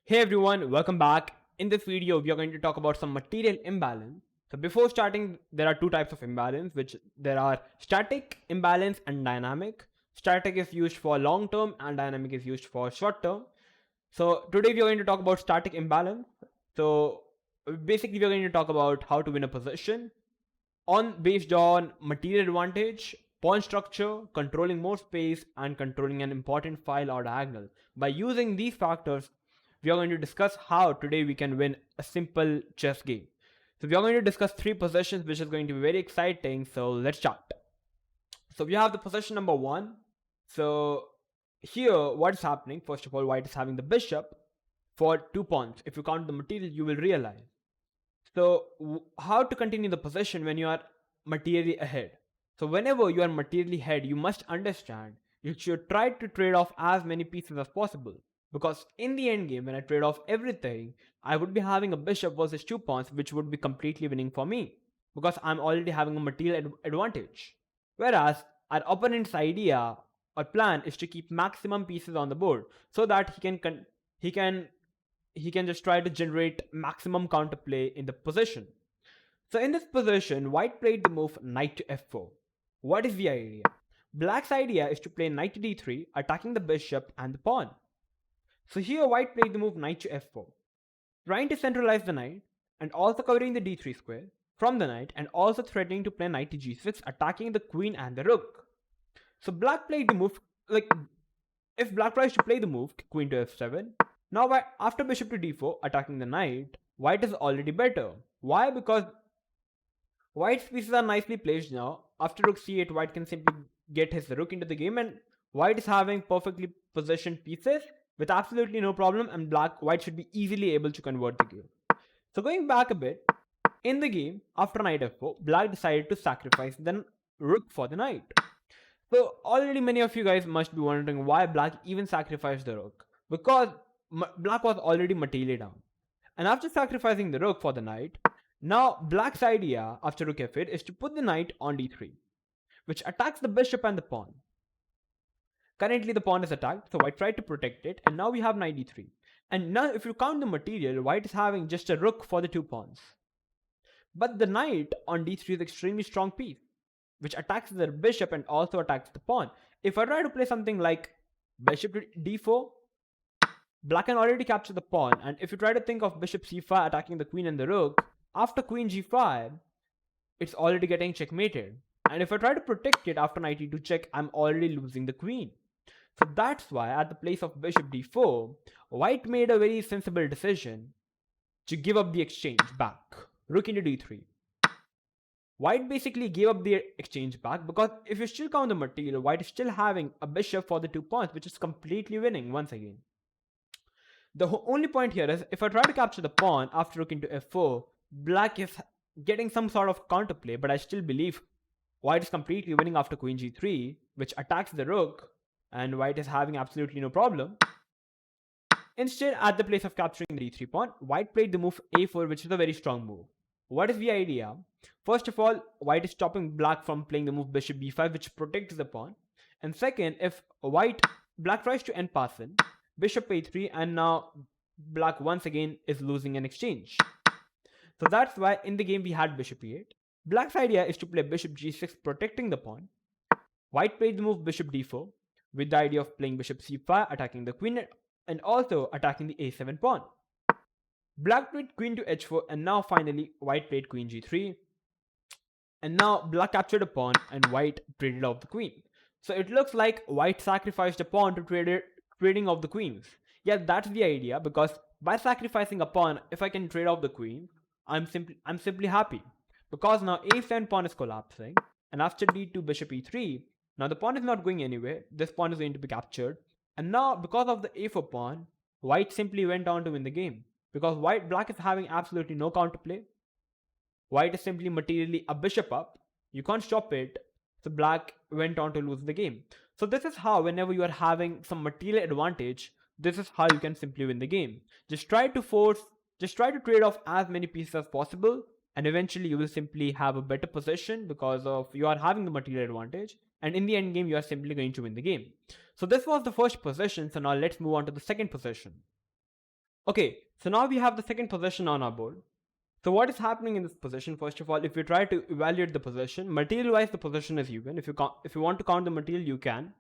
Hey everyone, welcome back. In this video, we are going to talk about some material imbalance. So before starting, there are two types of imbalance, which there are static imbalance and dynamic. Static is used for long term and dynamic is used for short term. So today we are going to talk about static imbalance. So basically we are going to talk about how to win a position based on material advantage, pawn structure, controlling more space, and controlling an important file or diagonal. By using these factors, we are going to discuss how today we can win a simple chess game. So we are going to discuss three positions, which is going to be very exciting. So let's start. So we have the position number one. So here, what is happening? First of all, white is having the bishop for 2 pawns. If you count the material, you will realize. So, how to continue the position when you are materially ahead? So, whenever you are materially ahead, you must understand you should try to trade off as many pieces as possible. Because in the end game, when I trade off everything, I would be having a bishop versus 2 pawns, which would be completely winning for me. Because I'm already having a material advantage. Whereas our opponent's idea or plan is to keep maximum pieces on the board so that he can he can just try to generate maximum counterplay in the position. So in this position, white played the move knight to f4. What is the idea? Black's idea is to play knight to d3, attacking the bishop and the pawn. So here white played the move knight to f4, trying to centralize the knight and also covering the d3 square from the knight and also threatening to play knight to g6, attacking the queen and the rook. So black played the move, like, if black tries to play the move queen to f7, now after bishop to d4 attacking the knight, white is already better. Why? Because white's pieces are nicely placed now. After rook c8, white can simply get his rook into the game, and white is having perfectly positioned pieces with absolutely no problem, and white should be easily able to convert the game. So going back a bit, in the game, after knight f4, black decided to sacrifice the rook for the knight. So already many of you guys must be wondering why black even sacrificed the rook. Because black was already materially down. And after sacrificing the rook for the knight, now black's idea after rook f8 is to put the knight on d3, which attacks the bishop and the pawn. Currently the pawn is attacked, so white tried to protect it, and now we have knight d3. And now if you count the material, white is having just a rook for the 2 pawns. But the knight on d3 is extremely strong piece, which attacks the bishop and also attacks the pawn. If I try to play something like bishop to d4, black can already capture the pawn, and if you try to think of bishop c5 attacking the queen and the rook, after queen g5, it's already getting checkmated. And if I try to protect it after knight e2 check, I'm already losing the queen. So that's why at the place of bishop d4, white made a very sensible decision to give up the exchange back. Rook into d3. White basically gave up the exchange back because if you still count the material, white is still having a bishop for the 2 pawns, which is completely winning once again. The only point here is if I try to capture the pawn after rook into f4, black is getting some sort of counterplay, but I still believe white is completely winning after queen g3, which attacks the rook, and white is having absolutely no problem. Instead, at the place of capturing the d3 pawn, white played the move a4, which is a very strong move. What is the idea? First of all, white is stopping black from playing the move bishop b5, which protects the pawn. And second, if black tries to end pass in, bishop a3, and now black once again is losing an exchange. So that's why in the game we had bishop e8. Black's idea is to play bishop g6, protecting the pawn. White played the move bishop d4 with the idea of playing bishop c5, attacking the queen and also attacking the a7 pawn. Black played queen to h4, and now finally white played queen g3. And now black captured a pawn and white traded off the queen. So it looks like white sacrificed a pawn to trading off the queens. Yeah, that's the idea, because by sacrificing a pawn, if I can trade off the queen, I'm simply happy. Because now a7 pawn is collapsing, and after d2 bishop e3, now the pawn is not going anywhere. This pawn is going to be captured. And now because of the a4 pawn, white simply went on to win the game. Because black is having absolutely no counterplay. White is simply materially a bishop up. You can't stop it. So black went on to lose the game. So this is how, whenever you are having some material advantage, this is how you can simply win the game. Just try to trade off as many pieces as possible, and eventually you will simply have a better position because of you are having the material advantage, and in the end game you are simply going to win the game. So this was the first position. So now let's move on to the second position. Okay, so now we have the second position on our board. So what is happening in this position? First of all, if you try to evaluate the position, material-wise, the position is even. If you want to count the material, you can.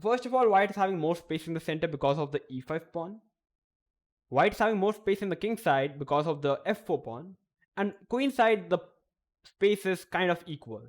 First of all, white is having more space in the center because of the e5 pawn. White is having more space in the king side because of the f4 pawn. And queen side, the space is kind of equal.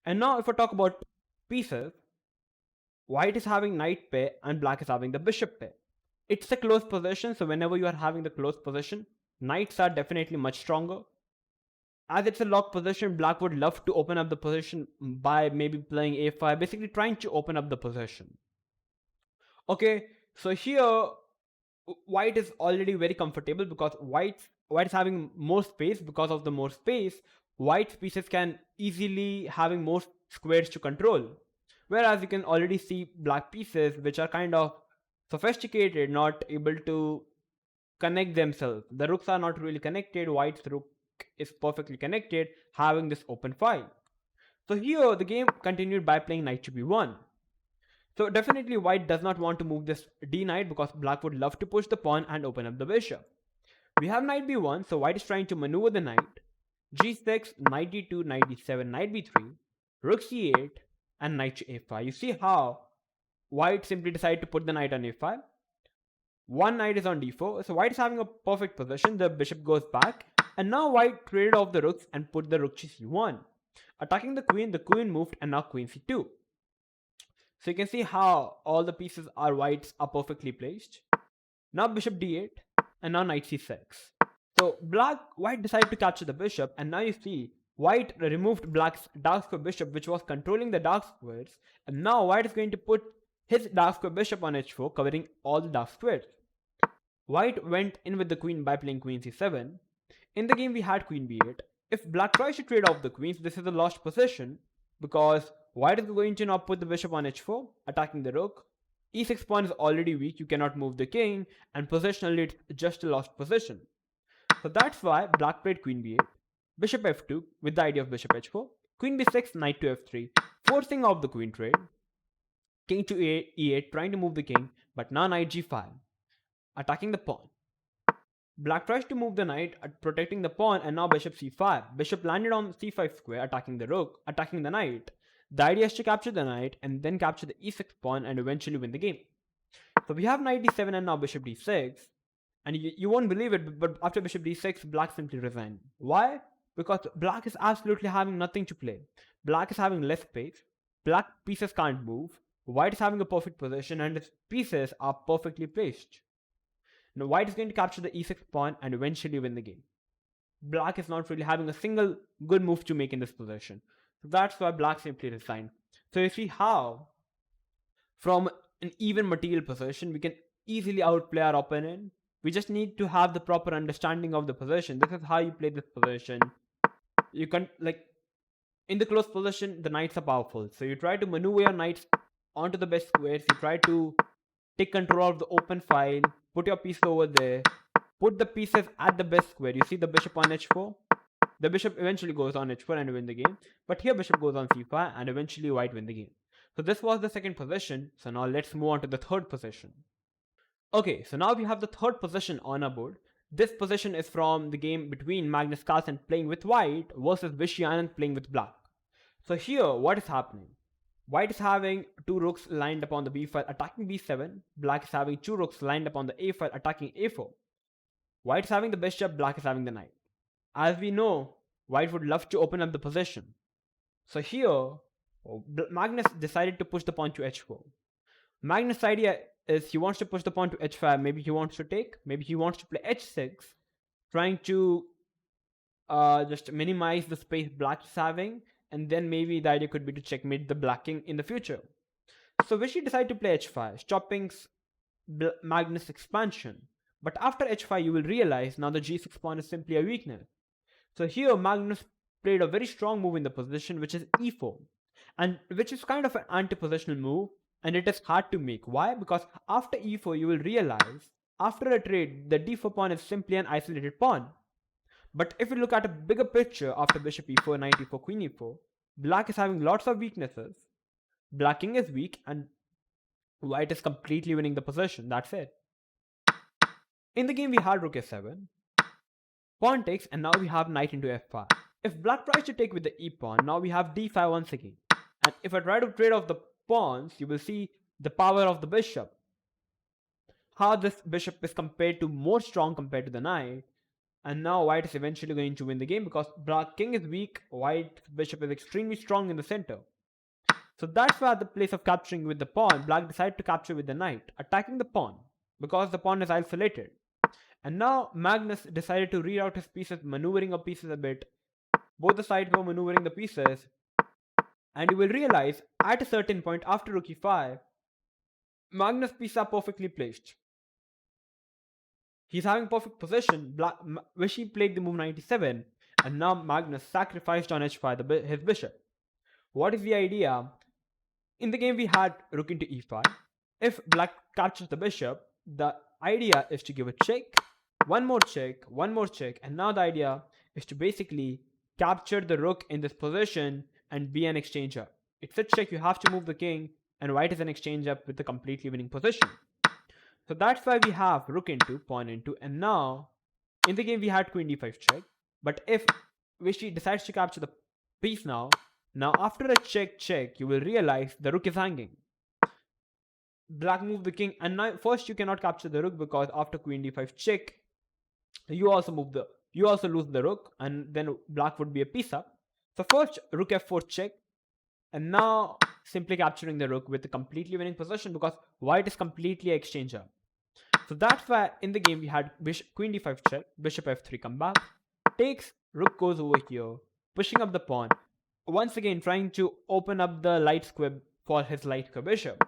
And now if I talk about pieces, white is having knight pair and black is having the bishop pair. It's a close position, so whenever you are having the close position, knights are definitely much stronger. As it's a locked position, black would love to open up the position by maybe playing a5, basically trying to open up the position. Okay, so here white is already very comfortable because white is having more space. Because of the more space, white pieces can easily having more squares to control, whereas you can already see black pieces which are kind of sophisticated, not able to connect themselves. The rooks are not really connected. White's rook is perfectly connected, having this open file. So here the game continued by playing knight to b1. So definitely white does not want to move this d knight because black would love to push the pawn and open up the bishop. We have knight b1, so white is trying to maneuver the knight. g6, knight d2, knight d7, knight b3, rook c8, and knight to a5. You see how white simply decided to put the knight on a5. One knight is on d4, so white is having a perfect position. The bishop goes back, and now white traded off the rooks and put the rook to c1. Attacking the queen moved, and now queen c2. So you can see how all the pieces are whites are perfectly placed. Now bishop d8, and now knight c6. So white decided to capture the bishop, and now you see white removed black's dark square bishop, which was controlling the dark squares, and now white is going to put his dark square bishop on h4, covering all the dark squares. White went in with the queen by playing queen c7. In the game we had queen b8. If black tries to trade off the queens, this is a lost position because white is going to now put the bishop on h4, attacking the rook. e6 pawn is already weak, you cannot move the king, and positionally it's just a lost position. So that's why black played queen b8, bishop f2 with the idea of bishop h4, queen b6, knight to f3, forcing off the queen trade, king to e8, trying to move the king, but now knight g5, attacking the pawn. Black tries to move the knight, protecting the pawn, and now bishop c5. Bishop landed on c5 square, attacking the rook, attacking the knight. The idea is to capture the knight and then capture the e6 pawn and eventually win the game. So we have knight d7 and now bishop d6. And you won't believe it, but after bishop d6, black simply resigned. Why? Because black is absolutely having nothing to play. Black is having less space. Black pieces can't move. White is having a perfect position and its pieces are perfectly placed. Now white is going to capture the e6 pawn and eventually win the game. Black is not really having a single good move to make in this position. So that's why black simply resigned. So you see how from an even material position we can easily outplay our opponent. We just need to have the proper understanding of the position. This is how you play this position. You can in the close position the knights are powerful. So you try to maneuver your knights onto the best squares. You try to take control of the open file, put your piece over there, put the pieces at the best square. You see the bishop on h4? The bishop eventually goes on h4 and win the game. But here bishop goes on c5 and eventually white win the game. So this was the second position. So now let's move on to the third position. Okay, so now we have the third position on our board. This position is from the game between Magnus Carlsen playing with white versus Vishy Anand playing with black. So here, what is happening? White is having two rooks lined up on the b file attacking b7. Black is having two rooks lined up on the a file attacking a4. White is having the bishop, black is having the knight. As we know, white would love to open up the position. So here, Magnus decided to push the pawn to h4. Magnus' idea is he wants to push the pawn to h5. Maybe he wants to take, maybe he wants to play h6, trying to just minimize the space black is having, and then maybe the idea could be to checkmate the black king in the future. So Vishy decided to play h5, stopping Magnus' expansion. But after h5, you will realize now the g6 pawn is simply a weakness. So here Magnus played a very strong move in the position, which is e4, and which is kind of an anti-positional move, and it is hard to make. Why? Because after e4, you will realize after a trade, the d4 pawn is simply an isolated pawn. But if you look at a bigger picture after bishop e4, knight e4, queen e4, black is having lots of weaknesses. Black king is weak and white is completely winning the position. That's it. In the game, we had rook a7, pawn takes, and now we have knight into f5. If black tries to take with the e-pawn, now we have d5 once again. And if I try to trade off the pawns, you will see the power of the bishop. How this bishop is compared to more strong compared to the knight. And now white is eventually going to win the game because black king is weak, white bishop is extremely strong in the center. So that's why at the place of capturing with the pawn, black decided to capture with the knight, attacking the pawn because the pawn is isolated. And now Magnus decided to reroute his pieces, maneuvering up pieces a bit. Both the sides were maneuvering the pieces. And you will realize at a certain point after rook e5, Magnus' pieces are perfectly placed. He's having perfect position. Vishy played the move 97, and now Magnus sacrificed on h5 his bishop. What is the idea? In the game we had rook into e5. If black captures the bishop, the idea is to give a check, one more check, and now the idea is to basically capture the rook in this position and be an exchanger. It's a check, you have to move the king, and white is an exchange up with a completely winning position. So that's why we have rook into, pawn into, and now in the game we had queen d5 check. But if Vishy decides to capture the piece now after a check, you will realize the rook is hanging. Black move the king, and now first you cannot capture the rook because after queen d5 check, you also lose the rook, and then black would be a piece up. So first rook f4 check, and now simply capturing the rook with a completely winning position because white is completely exchanger. So that's why in the game we had queen d5 check, bishop f3 come back, takes, rook goes over here, pushing up the pawn, once again trying to open up the light square for his light square bishop.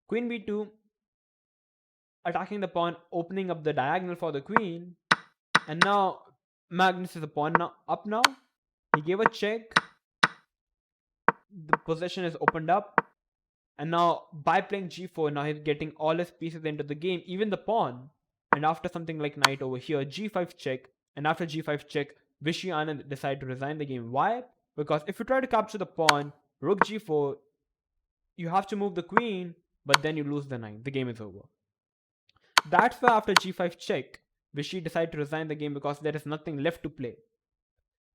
Queen b2, attacking the pawn, opening up the diagonal for the queen, and now Magnus is a pawn up now. He gave a check, the position is opened up, and now by playing g4, now he's getting all his pieces into the game, even the pawn. And after something like knight over here, g5 check, and after g5 check, Vishy Anand decided to resign the game. Why? Because if you try to capture the pawn, rook g4, you have to move the queen, but then you lose the knight. The game is over. That's why after g5 check, Vishy decided to resign the game because there is nothing left to play.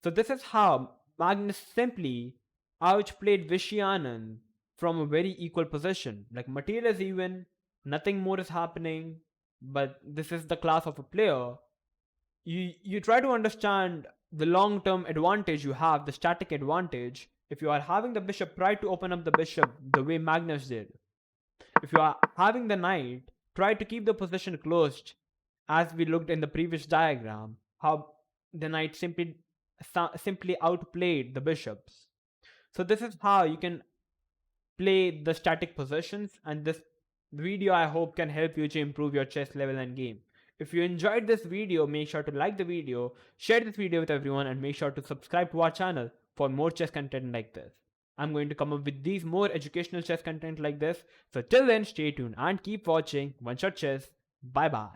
So this is how Magnus simply outplayed Vishy Anand from a very equal position. Like material is even, nothing more is happening, but this is the class of a player. You try to understand the long-term advantage you have, the static advantage. If you are having the bishop, try to open up the bishop the way Magnus did. If you are having the knight, try to keep the position closed, as we looked in the previous diagram, how the knight simply outplayed the bishops. So this is how you can play the static positions, and this video I hope can help you to improve your chess level and game. If you enjoyed this video, make sure to like the video, share this video with everyone, and make sure to subscribe to our channel for more chess content like this. I'm going to come up with these more educational chess content like this. So till then, stay tuned and keep watching OneShot Chess. Bye bye.